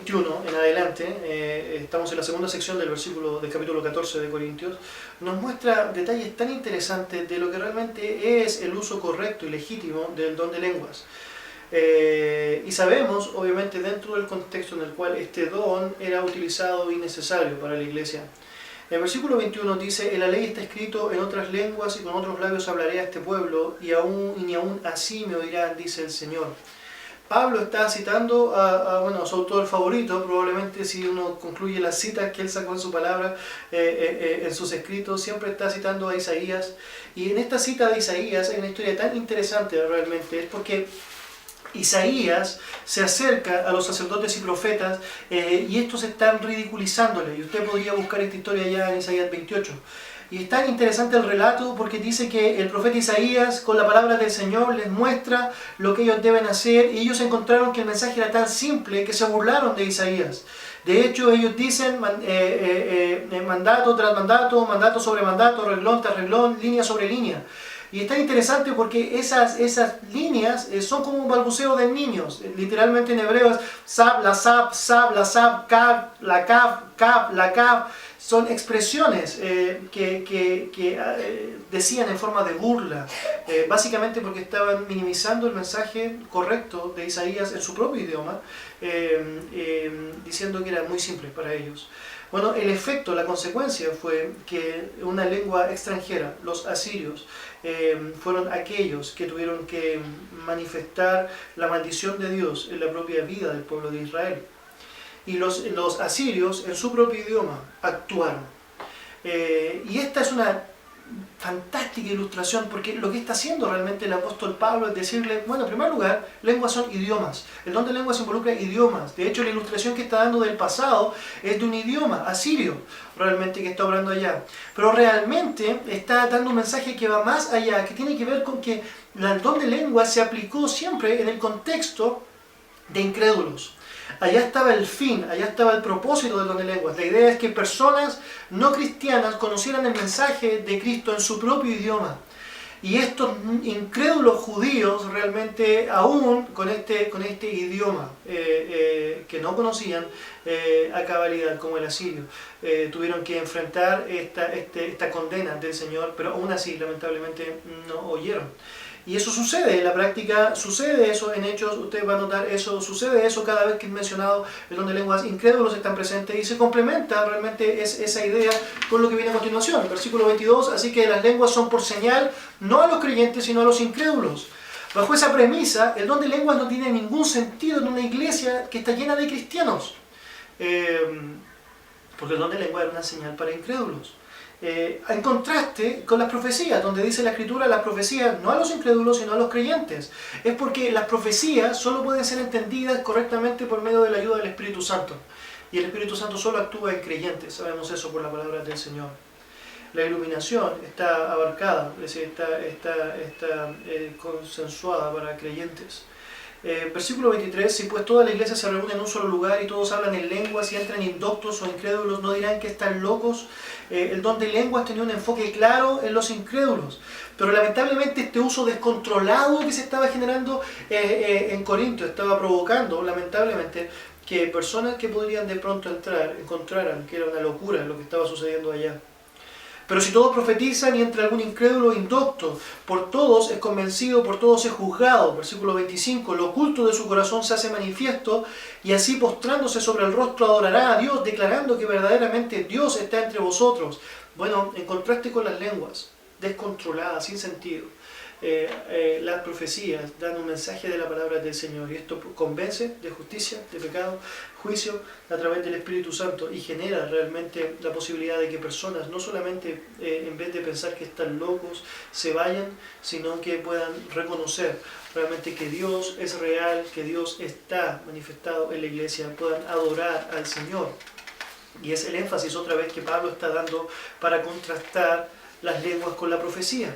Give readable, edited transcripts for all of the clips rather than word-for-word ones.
21 en adelante, estamos en la segunda sección del capítulo 14 de Corintios, nos muestra detalles tan interesantes de lo que realmente es el uso correcto y legítimo del don de lenguas. Y sabemos, obviamente, dentro del contexto en el cual este don era utilizado y necesario para la iglesia. El versículo 21 dice: en la ley está escrito, en otras lenguas y con otros labios hablaré a este pueblo, y ni aún así me oirán, dice el Señor. Pablo está citando a su autor favorito, probablemente si uno concluye las citas que él sacó en su palabra, en sus escritos, siempre está citando a Isaías. Y en esta cita de Isaías hay una historia tan interesante realmente, es porque Isaías se acerca a los sacerdotes y profetas y estos están ridiculizándole. Y usted podría buscar esta historia ya en Isaías 28. Y es tan interesante el relato porque dice que el profeta Isaías, con la palabra del Señor, les muestra lo que ellos deben hacer, y ellos encontraron que el mensaje era tan simple que se burlaron de Isaías. De hecho, ellos dicen mandato tras mandato, mandato sobre mandato, reglón tras reglón, línea sobre línea. Y es tan interesante porque esas líneas son como un balbuceo de niños. Literalmente en hebreo es sab, la sab, kav, la kav, la kav. Son expresiones que decían en forma de burla, básicamente porque estaban minimizando el mensaje correcto de Isaías en su propio idioma, diciendo que era muy simple para ellos. Bueno, el efecto, la consecuencia fue que una lengua extranjera, los asirios, fueron aquellos que tuvieron que manifestar la maldición de Dios en la propia vida del pueblo de Israel. Y los asirios, en su propio idioma, actuaron. Y esta es una fantástica ilustración, porque lo que está haciendo realmente el apóstol Pablo es decirle, bueno, en primer lugar, lenguas son idiomas. El don de lenguas involucra idiomas. De hecho, la ilustración que está dando del pasado es de un idioma asirio, realmente, que está hablando allá. Pero realmente está dando un mensaje que va más allá, que tiene que ver con que el don de lenguas se aplicó siempre en el contexto de incrédulos. Allá estaba el fin, allá estaba el propósito del don de lenguas. La idea es que personas no cristianas conocieran el mensaje de Cristo en su propio idioma. Y estos incrédulos judíos realmente, aún con este idioma que no conocían a cabalidad como el asirio, tuvieron que enfrentar esta condena del Señor, pero aún así lamentablemente no oyeron. Y eso sucede en la práctica, sucede eso en Hechos, usted va a notar eso, sucede eso cada vez que es mencionado el don de lenguas, incrédulos están presentes, y se complementa realmente esa idea con lo que viene a continuación, versículo 22, así que las lenguas son por señal, no a los creyentes, sino a los incrédulos. Bajo esa premisa, el don de lenguas no tiene ningún sentido en una iglesia que está llena de cristianos, porque el don de lenguas es una señal para incrédulos. En contraste con las profecías, donde dice la Escritura, las profecías no a los incrédulos sino a los creyentes. Es porque las profecías solo pueden ser entendidas correctamente por medio de la ayuda del Espíritu Santo. Y el Espíritu Santo solo actúa en creyentes, sabemos eso por la palabra del Señor. La iluminación está abarcada, es decir, está consensuada para creyentes. Versículo 23, si pues toda la iglesia se reúne en un solo lugar y todos hablan en lenguas y entran indoctos o incrédulos, ¿no dirán que están locos? El don de lenguas tenía un enfoque claro en los incrédulos, pero lamentablemente este uso descontrolado que se estaba generando en Corinto estaba provocando, lamentablemente, que personas que podrían de pronto entrar encontraran que era una locura lo que estaba sucediendo allá. Pero si todos profetizan y entra algún incrédulo indocto, por todos es convencido, por todos es juzgado. Versículo 25, lo oculto de su corazón se hace manifiesto, y así postrándose sobre el rostro adorará a Dios, declarando que verdaderamente Dios está entre vosotros. Bueno, en contraste con las lenguas descontroladas, sin sentido, las profecías dan un mensaje de la palabra del Señor, y esto convence de justicia, de pecado, juicio a través del Espíritu Santo, y genera realmente la posibilidad de que personas no solamente en vez de pensar que están locos se vayan, sino que puedan reconocer realmente que Dios es real, que Dios está manifestado en la iglesia, puedan adorar al Señor. Y es el énfasis otra vez que Pablo está dando para contrastar las lenguas con la profecía.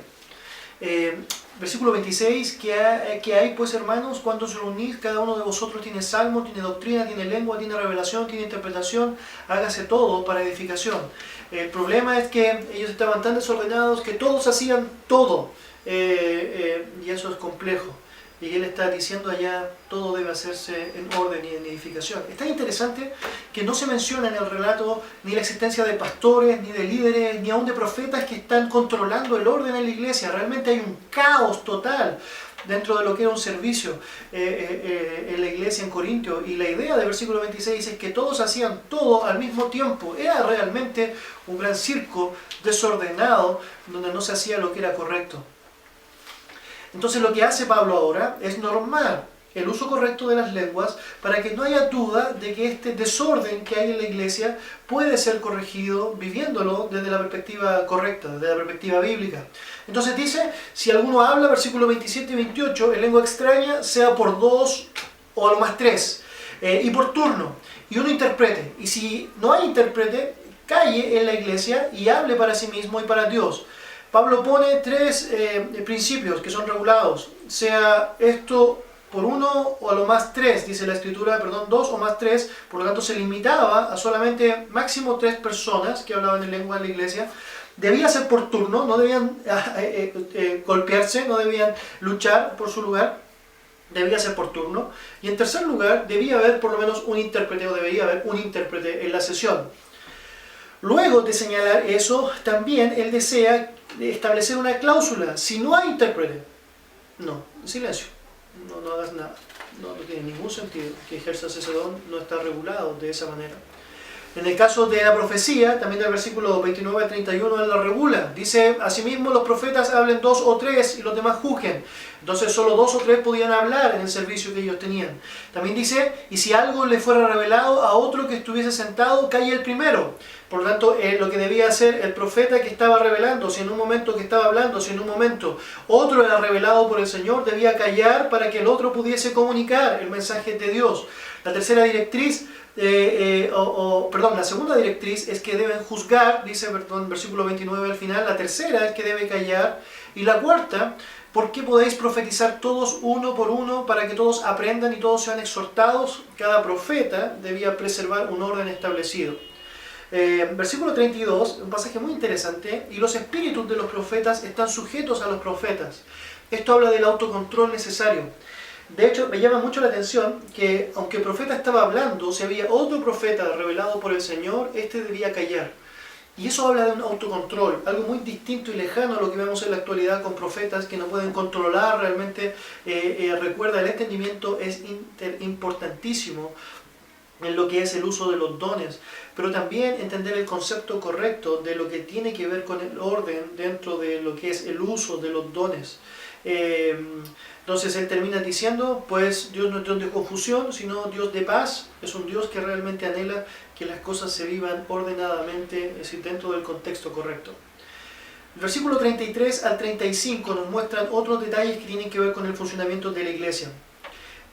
Versículo 26, ¿qué hay pues, hermanos, cuando os reunís? Cada uno de vosotros tiene salmo, tiene doctrina, tiene lengua, tiene revelación, tiene interpretación, hágase todo para edificación. El problema es que ellos estaban tan desordenados que todos hacían todo, y eso es complejo. y él está diciendo allá todo debe hacerse en orden y en edificación. Es tan interesante que no se menciona en el relato ni la existencia de pastores, ni de líderes, ni aún de profetas que están controlando el orden en la iglesia. Realmente hay un caos total dentro de lo que era un servicio en la iglesia en Corintio. Y la idea del versículo 26 es que todos hacían todo al mismo tiempo. Era realmente un gran circo desordenado donde no se hacía lo que era correcto. Entonces lo que hace Pablo ahora es normar el uso correcto de las lenguas para que no haya duda de que este desorden que hay en la iglesia puede ser corregido viviéndolo desde la perspectiva correcta, desde la perspectiva bíblica. Entonces dice, si alguno habla, versículos 27 y 28, en lengua extraña, sea por 2 o a lo más 3, y por turno, y uno interprete. Y si no hay intérprete, calle en la iglesia y hable para sí mismo y para Dios. Pablo pone 3 principios que son regulados, sea esto por 1 o a lo más 3, dice la escritura, 2 o más 3, por lo tanto se limitaba a solamente máximo 3 personas que hablaban en lengua en la iglesia. Debía ser por turno, no debían golpearse, no debían luchar por su lugar, debía ser por turno. Y en tercer lugar, debía haber por lo menos un intérprete o debería haber un intérprete en la sesión. Luego de señalar eso, también él desea establecer una cláusula. Si no hay intérprete, no, silencio, no hagas nada. No tiene ningún sentido que ejerzas ese don, no está regulado de esa manera. En el caso de la profecía, también del versículo 29 al 31 él la regula. Dice, asimismo los profetas hablen 2 o 3 y los demás juzguen. Entonces solo 2 o 3 podían hablar en el servicio que ellos tenían. También dice, y si algo le fuera revelado a otro que estuviese sentado, calle el primero. Por lo tanto, lo que debía hacer el profeta que estaba revelando, si en un momento que estaba hablando, si en un momento otro era revelado por el Señor, debía callar para que el otro pudiese comunicar el mensaje de Dios. La tercera directriz, la segunda directriz es que deben juzgar, dice versículo 29 al final. La tercera es que debe callar. Y la cuarta, ¿por qué podéis profetizar todos uno por uno para que todos aprendan y todos sean exhortados? Cada profeta debía preservar un orden establecido. Versículo 32, un pasaje muy interesante, y los espíritus de los profetas están sujetos a los profetas. Esto habla del autocontrol necesario. De hecho, me llama mucho la atención que aunque el profeta estaba hablando, si había otro profeta revelado por el Señor, este debía callar. Y eso habla de un autocontrol, algo muy distinto y lejano a lo que vemos en la actualidad con profetas que no pueden controlar realmente. Recuerda, el entendimiento es importantísimo en lo que es el uso de los dones, pero también entender el concepto correcto de lo que tiene que ver con el orden dentro de lo que es el uso de los dones. Entonces él termina diciendo, pues Dios no es Dios de confusión, sino Dios de paz. Es un Dios que realmente anhela que las cosas se vivan ordenadamente, es decir, dentro del contexto correcto. El versículo 33 al 35 nos muestran otros detalles que tienen que ver con el funcionamiento de la iglesia.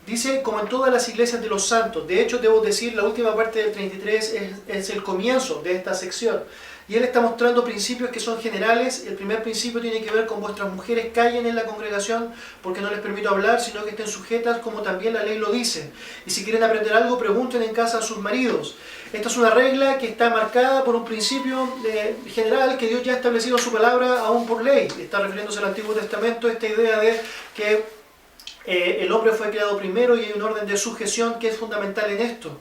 Dice, como en todas las iglesias de los santos. De hecho, debo decir, la última parte del 33 es el comienzo de esta sección. Y él está mostrando principios que son generales. El primer principio tiene que ver con vuestras mujeres callen en la congregación porque no les permito hablar, sino que estén sujetas como también la ley lo dice. Y si quieren aprender algo, pregunten en casa a sus maridos. Esta es una regla que está marcada por un principio general que Dios ya ha establecido en su palabra, aún por ley. Está refiriéndose al Antiguo Testamento, esta idea de que el hombre fue creado primero y hay un orden de sujeción que es fundamental en esto.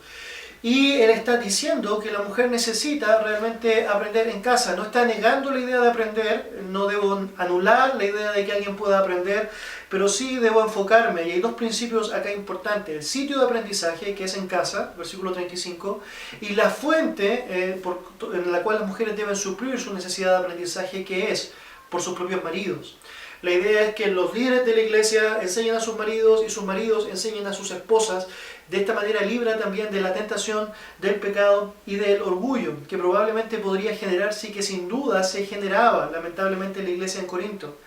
Y él está diciendo que la mujer necesita realmente aprender en casa. No está negando la idea de aprender, no debo anular la idea de que alguien pueda aprender, pero sí debo enfocarme. Y hay 2 principios acá importantes. El sitio de aprendizaje, que es en casa, versículo 35, y la fuente en la cual las mujeres deben suplir su necesidad de aprendizaje, que es por sus propios maridos. La idea es que los líderes de la iglesia enseñen a sus maridos y sus maridos enseñen a sus esposas. De esta manera libra también de la tentación, del pecado y del orgullo, que probablemente podría generarse y que sin duda se generaba lamentablemente en la iglesia en Corinto.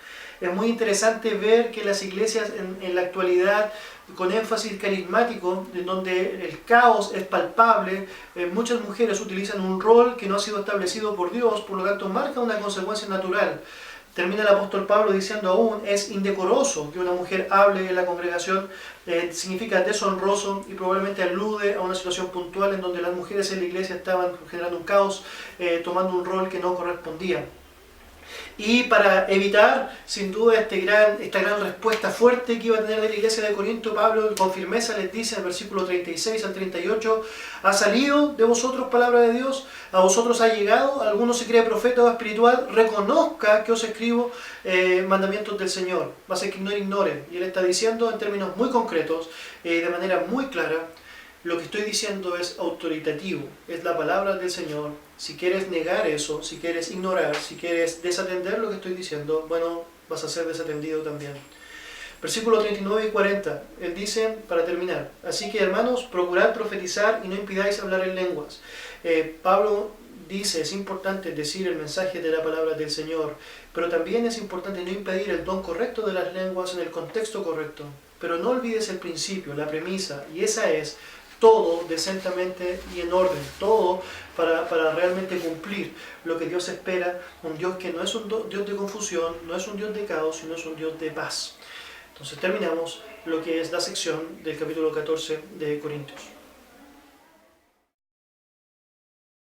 Es muy interesante ver que las iglesias en la actualidad, con énfasis carismático, en donde el caos es palpable, muchas mujeres utilizan un rol que no ha sido establecido por Dios, por lo tanto marca una consecuencia natural. Termina el apóstol Pablo diciendo aún, es indecoroso que una mujer hable en la congregación, significa deshonroso y probablemente alude a una situación puntual en donde las mujeres en la iglesia estaban generando un caos, tomando un rol que no correspondía. Y para evitar, sin duda, esta gran respuesta fuerte que iba a tener de la iglesia de Corinto, Pablo con firmeza les dice en el versículo 36 al 38, ha salido de vosotros palabra de Dios, a vosotros ha llegado, alguno se cree profeta o espiritual, reconozca que os escribo mandamientos del Señor, más que no ignore. Y él está diciendo en términos muy concretos, de manera muy clara, lo que estoy diciendo es autoritativo, es la palabra del Señor. Si quieres negar eso, si quieres ignorar, si quieres desatender lo que estoy diciendo, bueno, vas a ser desatendido también. Versículos 39 y 40, él dice, para terminar, así que hermanos, procurad profetizar y no impidáis hablar en lenguas. Pablo dice, es importante decir el mensaje de la palabra del Señor, pero también es importante no impedir el don correcto de las lenguas en el contexto correcto. Pero no olvides el principio, la premisa, y esa es todo decentemente y en orden, todo para realmente cumplir lo que Dios espera, un Dios que no es un Dios de confusión, no es un Dios de caos, sino es un Dios de paz. Entonces terminamos lo que es la sección del capítulo 14 de Corintios.